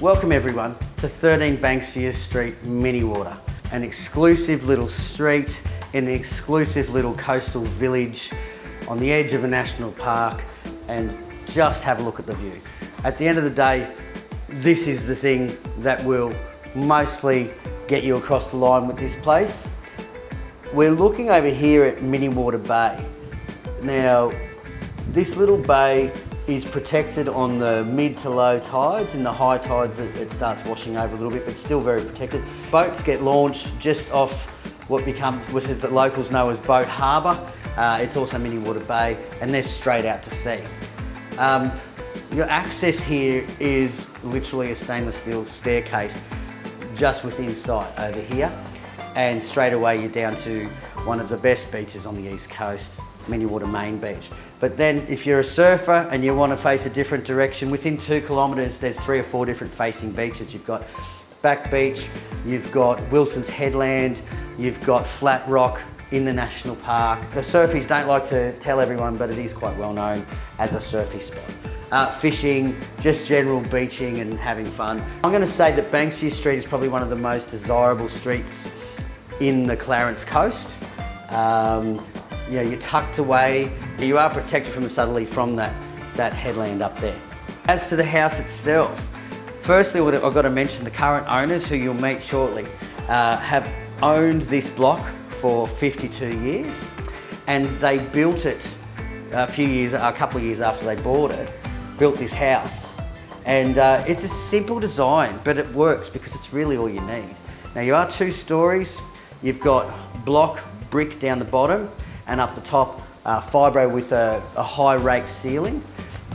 Welcome everyone to 13 Banksia Street, Minnie Water, an exclusive little street in an exclusive little coastal village on the edge of a national park, and just have a look at the view. At the end of the day, this is the thing that will mostly get you across the line with this place. We're looking over here at Minnie Water Bay. Now, this little bay is protected on the mid to low tides. In the high tides it starts washing over a little bit, but still very protected. Boats get launched just off what the locals know as Boat Harbour. It's also Minnie Water Bay, and they're straight out to sea. Your access here is literally a stainless steel staircase just within sight over here, and straight away you're down to one of the best beaches on the east coast, Minnie Water Main Beach. But then if you're a surfer and you want to face a different direction, within 2 kilometres there's 3 or 4 different facing beaches. You've got Back Beach, you've got Wilson's Headland, you've got Flat Rock in the national park. The surfies don't like to tell everyone, but it is quite well known as a surfy spot. Fishing, just general beaching and having fun. I'm going to say that Banksia Street is probably one of the most desirable streets in the Clarence Coast. You know, you're tucked away, you are protected from the southerly from that headland up there. As to the house itself, firstly I've got to mention the current owners, who you'll meet shortly, have owned this block for 52 years, and they built it a couple of years after they bought it, built this house. And it's a simple design, but it works because it's really all you need. Now, you are 2 stories, you've got block brick down the bottom, and up the top, fibro with a high rake ceiling,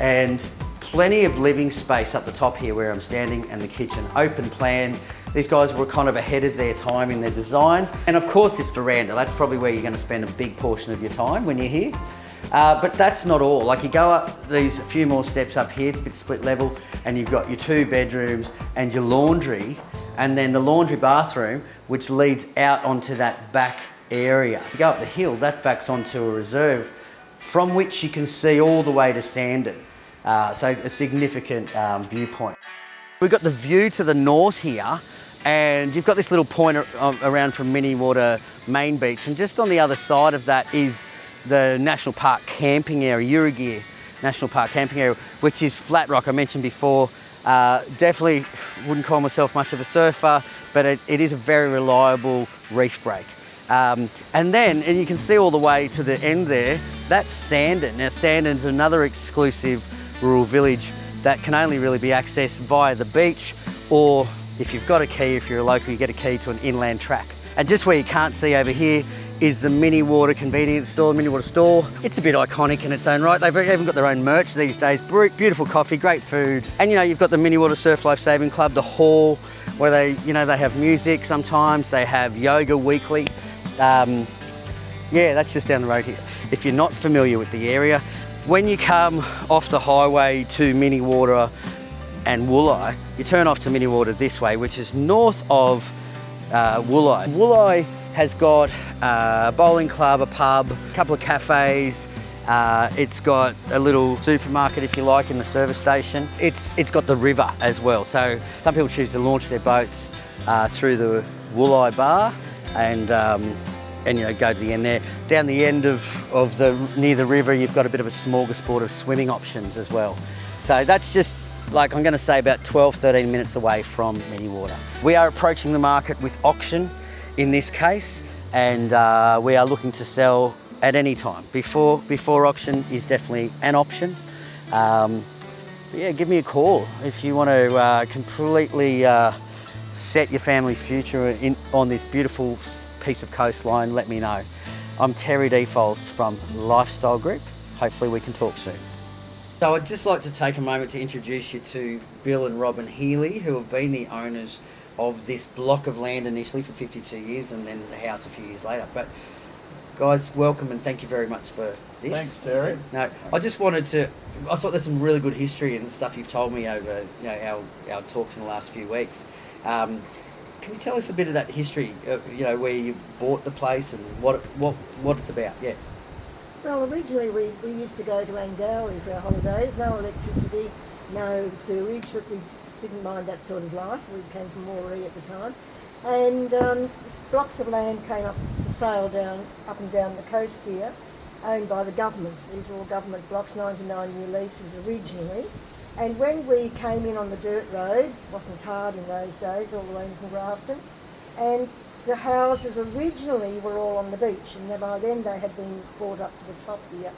and plenty of living space up the top here where I'm standing, and the kitchen. Open plan. These guys were kind of ahead of their time in their design. And of course this veranda, that's probably where you're going to spend a big portion of your time when you're here. But that's not all. Like, you go up these few more steps up here, it's a bit split level, and you've got your 2 bedrooms and your laundry, and then the laundry bathroom, which leads out onto that back area. To go up the hill, that backs onto a reserve from which you can see all the way to Sandon. So a significant viewpoint. We've got the view to the north here, and you've got this little point around from Minnie Water Main Beach, and just on the other side of that is the National Park camping area, Urugir National Park camping area, which is Flat Rock. I mentioned before, definitely wouldn't call myself much of a surfer, but it is a very reliable reef break. And you can see all the way to the end there, that's Sandon. Now, Sandon's another exclusive rural village that can only really be accessed via the beach, or if you've got a key, if you're a local, you get a key to an inland track. And just where you can't see over here is the Minnie Water convenience store, Minnie Water store. It's a bit iconic in its own right. They've even got their own merch these days. Beautiful coffee, great food. And you know, you've got the Minnie Water Surf Life Saving Club, the hall, where they have music sometimes, they have yoga weekly. Yeah, that's just down the road here. If you're not familiar with the area, when you come off the highway to Minnie Water and Wooli, you turn off to Minnie Water this way, which is north of Wooli. Wooli has got a bowling club, a pub, a couple of cafes. It's got a little supermarket, if you like, in the service station. It's got the river as well. So some people choose to launch their boats through the Wooli bar, and you know, go to the end there. Down the end near the river, you've got a bit of a smorgasbord of swimming options as well. So that's just, like, I'm going to say about 12-13 minutes away from Minnie Water. We are approaching the market with auction in this case, and we are looking to sell at any time. Before auction is definitely an option. But yeah, give me a call if you want to completely set your family's future on this beautiful piece of coastline. Let me know. I'm Terry Defoles from Lifestyle Group. Hopefully we can talk soon. So I'd just like to take a moment to introduce you to Bill and Robin Healy, who have been the owners of this block of land initially for 52 years, and then the house a few years later. But guys, welcome, and thank you very much for this. Thanks, Terry. No, I thought there's some really good history and stuff you've told me over, you know, our talks in the last few weeks. Can you tell us a bit of that history, you know, where you bought the place and what it's about? Yeah. Well, originally we used to go to Angari for our holidays. No electricity, no sewage, but didn't mind that sort of life. We came from Moree at the time. And blocks of land came up for sale up and down the coast here, owned by the government. These were all government blocks, 99-year leases originally. And when we came in on the dirt road, it wasn't hard in those days, all the way from Grafton, and the houses originally were all on the beach, and then by then they had been brought up to the top here.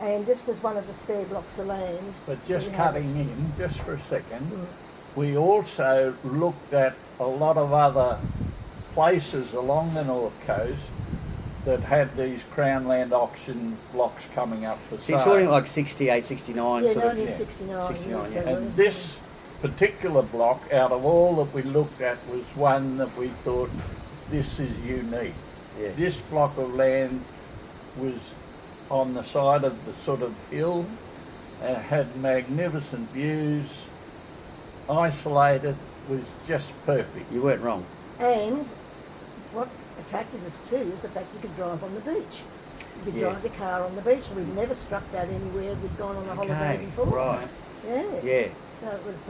And this was one of the spare blocks of land. But just cutting in, just for a second, we also looked at a lot of other places along the north coast that had these Crown Land auction blocks coming up for So sale. you're talking like 68, 69 Yeah, sort of. 1969. 69, yes, yeah. they were. And this particular block, out of all that we looked at, was one that we thought, this is unique. Yeah. This block of land was on the side of the sort of hill, and had magnificent views, isolated, was just perfect. You weren't wrong. And what attracted us too is the fact you could drive on the beach. You could Yeah. drive your car on the beach. We'd never struck that anywhere. We'd gone on a holiday before. Right. Yeah. Yeah. So it was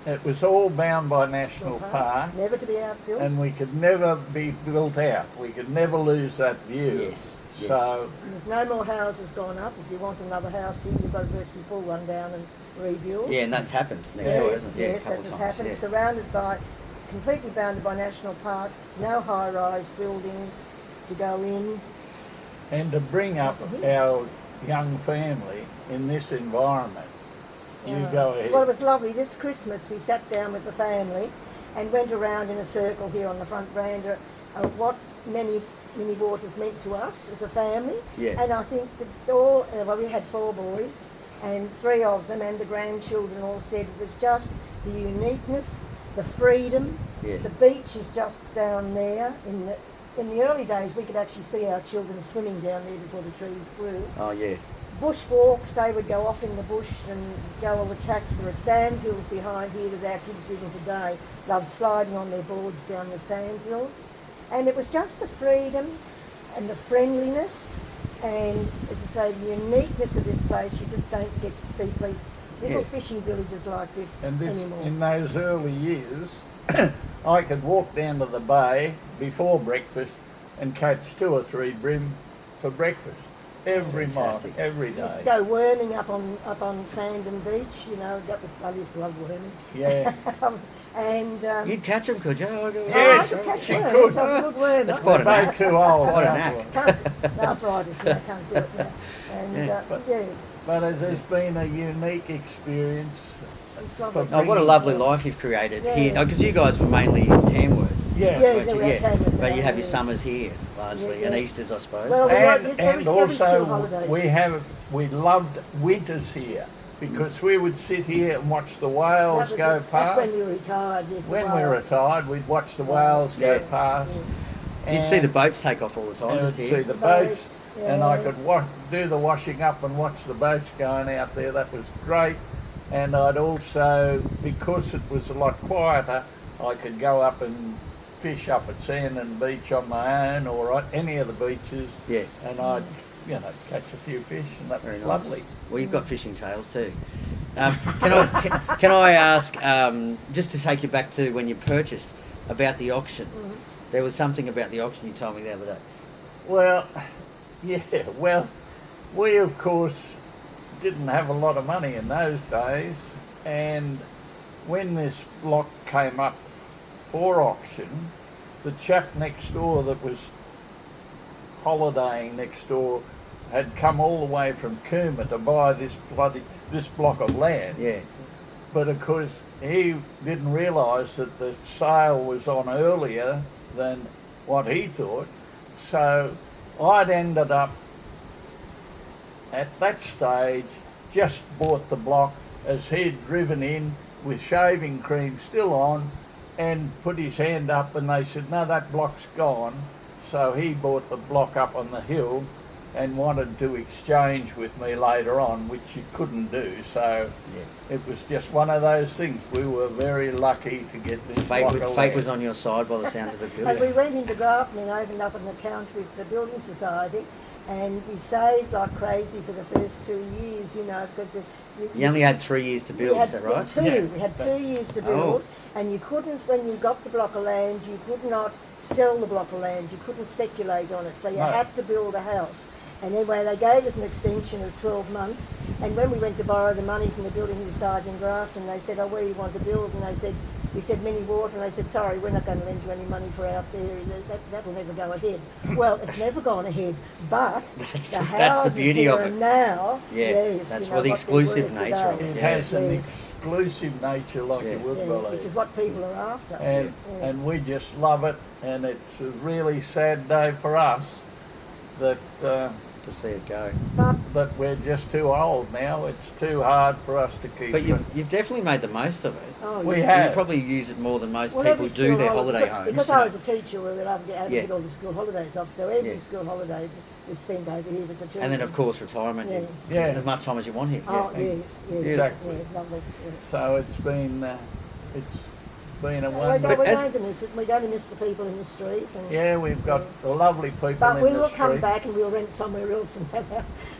It was all bound by National Park, never to be outbuilt. and we could never be built out. We could never lose that view. Yes. Yes. So And there's no more houses gone up. If you want another house here, you've got to virtually pull one down and rebuild. Yeah, and that's happened next door, Yes, hasn't it? Yeah, yes, a that couple has of happened. times. Yeah. Surrounded by, completely bounded by National Park, no high-rise buildings to go in. and to bring up our young family in this environment, you go ahead. Well, it was lovely. This Christmas we sat down with the family and went around in a circle here on the front veranda of what Minnie Waters meant to us as a family. Yeah. And I think that well, we had 4 boys, and 3 of them and the grandchildren all said it was just the uniqueness, the freedom. Yeah. The beach is just down there. In the early days, we could actually see our children swimming down there before the trees grew. Oh, yeah. Bush walks, they would go off in the bush and go on the tracks. There are sand hills behind here that our kids even today love sliding on their boards down the sand hills. And it was just the freedom and the friendliness and, as I say, the uniqueness of this place. You just don't get to see little fishing villages like this And this, anymore. in those early years, I could walk down to the bay before breakfast and catch 2 or 3 bream for breakfast every morning, Fantastic. every We used to day. go worming up on Sandon Beach. You know, I used to love worming. Yeah, And You'd catch them, could you? Oh, I could catch she worms. could. I was a good wormer. That's quite a both knack. too old. Quite a now knack. for it. Can't, arthritis, I can't do it now. And But- yeah, But it has been a unique experience. it's lovely. for Oh, what a lovely life you've created here. Yeah. Because you guys were mainly in Tamworth. Yeah. Yeah, weren't you? we had Tamworth But you have your years. summers here, largely, Yeah, and yeah. Easters, I suppose. Well, And every school also holidays. we loved winters here because we would sit here and watch the whales go That's past. when we retired. Yes, the When we whales. retired, we'd watch the whales go Yeah. past. You'd see the boats take off all the time, and just I'd here. see the boats, Boats, and I yes. could do the washing up and watch the boats going out there. That was great. And I'd also, because it was a lot quieter, I could go up and fish up at Sandon Beach on my own or at any of the beaches. Yeah. And I'd, catch a few fish, and that Very was nice. lovely. Well, you've got fishing tails too. Can I ask, just to take you back to when you purchased, about the auction? There was something about the auction you told me the other day. Well, we of course didn't have a lot of money in those days, and when this block came up for auction, the chap next door that was holidaying next door had come all the way from Cooma to buy this block of land. Yeah. But of course, he didn't realise that the sale was on earlier than what he thought. So I'd ended up at that stage just bought the block as he'd driven in with shaving cream still on and put his hand up, and they said, no, that block's gone. So he bought the block up on the hill and wanted to exchange with me later on, which you couldn't do. So it was just one of those things. We were very lucky to get this block of Fate land. was on your side by the sounds of it, And Bill. we went into Grafton and opened up an account with the Building Society, And we saved like crazy for the first 2 years, you know, because You only had 3 years to build, is that right? Two. Yeah. We had 2 years to build, and you couldn't, when you got the block of land, you could not sell the block of land. You couldn't speculate on it, so you had to build a house. And anyway, they gave us an extension of 12 months, and when we went to borrow the money from the building society in Grafton, they said, oh, where do you want to build? And they said, we said Minnie Water, and they said, sorry, we're not going to lend you any money for out there. That will never go ahead. Well, it's never gone ahead, but the houses the beauty here of it. and now, Yeah, yes, that's you know, what the what they're exclusive worth nature today. of it. It Yeah. has an Yes. exclusive nature like you would Yeah, believe. which is what people are after. And we just love it, and it's a really sad day for us that To see it go. but we're just too old now. It's too hard for us to keep But it. you've definitely made the most of it. Oh, We yeah. have. You probably use it more than most Well, people every do school their holiday- holiday homes. Because you I know. was a teacher, we were able to get Yeah. all the school holidays off, so every Yeah. school holidays is spent over here with the children. And then, of course, retirement. Yeah. You Yeah. spend as much time as you want here. Oh, Yeah. yes, Exactly. yeah, lovely. Yeah. So it's been a We're wonderful. going to miss it. We're going to miss the people in the street. And, Yeah, we've got lovely people but in we the will street. come back and we'll rent somewhere else and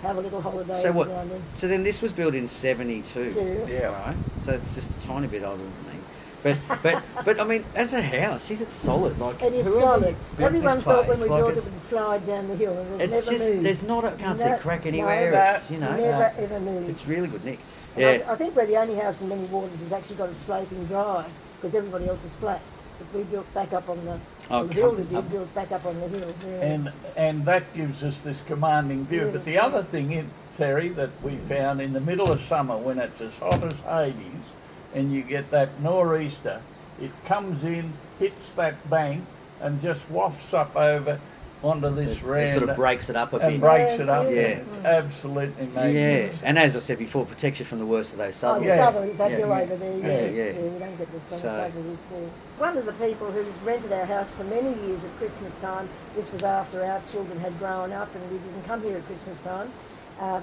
have a little holiday. So what? every now and then. So then this was built in 72. Two. Yeah. Right. So it's just a tiny bit older than me. But I mean, as a house, is it solid? Like It is whoever solid. built Everyone this thought when place, we like built it it's- would slide down the hill, and it's It's never just moved. there's not a can't see a crack anywhere. No, It's, you know, never ever moved. it's really good, Nick. And Yeah. I think we're the only house in Minnie Waters has actually got a sloping drive because everybody else is flat. But we built back up on the hill. We did build back up on the hill. Yeah. And that gives us this commanding view. Yeah. But the other thing, Terry, that we found in the middle of summer when it's as hot as Hades and you get that nor'easter, it comes in, hits that bank and just wafts up over onto this It veranda sort of breaks it up a and bit. breaks it up. Yeah. It's absolutely Yeah, magnificent. and as I said before, protects you from the worst of those Oh, southerlies. the Yeah. southerlies, that hill over there, yes. yeah. We don't get this from So- the southerlies there. One of the people who rented our house for many years at Christmas time, this was after our children had grown up and we didn't come here at Christmas time,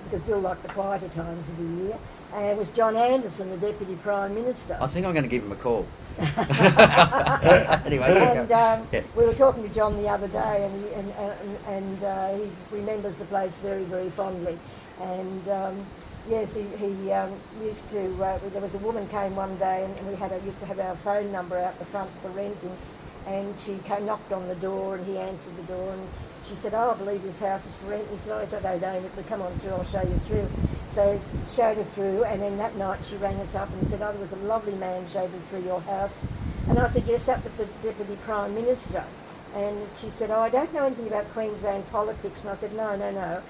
because Bill liked the quieter times of the year, and it was John Anderson, the Deputy Prime Minister. I think I'm going to give him a call. Anyway, And yeah. we were talking to John the other day, and he remembers the place very, very fondly. And yes, he used to. There was a woman came one day, and we used to have our phone number out the front for renting. And she knocked on the door, and he answered the door, and she said, "Oh, I believe this house is for rent." And he said, "Oh, it's okay, David, but come on through, I'll show you through." So showed her through, and then that night she rang us up and said, "Oh, there was a lovely man showed me through your house." And I said, "Yes, that was the Deputy Prime Minister." And she said, "Oh, I don't know anything about Queensland politics." And I said, No.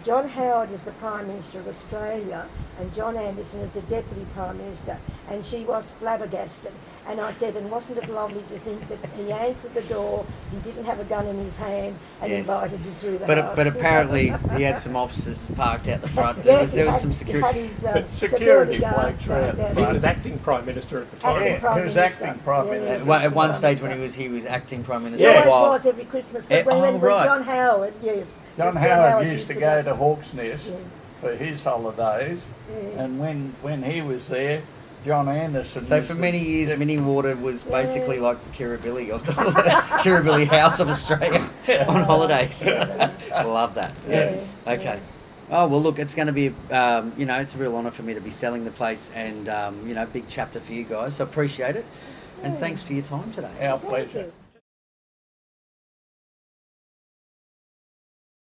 John Howard is the Prime Minister of Australia, and John Anderson is the Deputy Prime Minister. And she was flabbergasted. And I said, and wasn't it lovely to think that he answered the door, he didn't have a gun in his hand, and Yes. invited you through the house. But apparently he had some officers parked out the front. Yes, there was he some had security. his, Security guards blokes parked around. out. He was acting Prime Minister at the time. Acting Yeah, Prime he was Minister. acting Prime Yeah, Minister. yes, At acting one Prime stage when Minister. he was acting Prime He Minister. always while- was every Christmas. But Eh, when right. John Howard, yes. John because Howard used to go go to Hawk's Nest Yeah. for his holidays, Yeah. and when he was there, John Anderson. So was for the many years, dep- Minnie Water was basically like the Kirribilli of the Kirribilli House of Australia on holidays. Love that. Yeah. Yeah, Okay. Oh well, look, it's going to be, it's a real honour for me to be selling the place, and big chapter for you guys. So appreciate it, and thanks for your time today. Our Thank pleasure. you.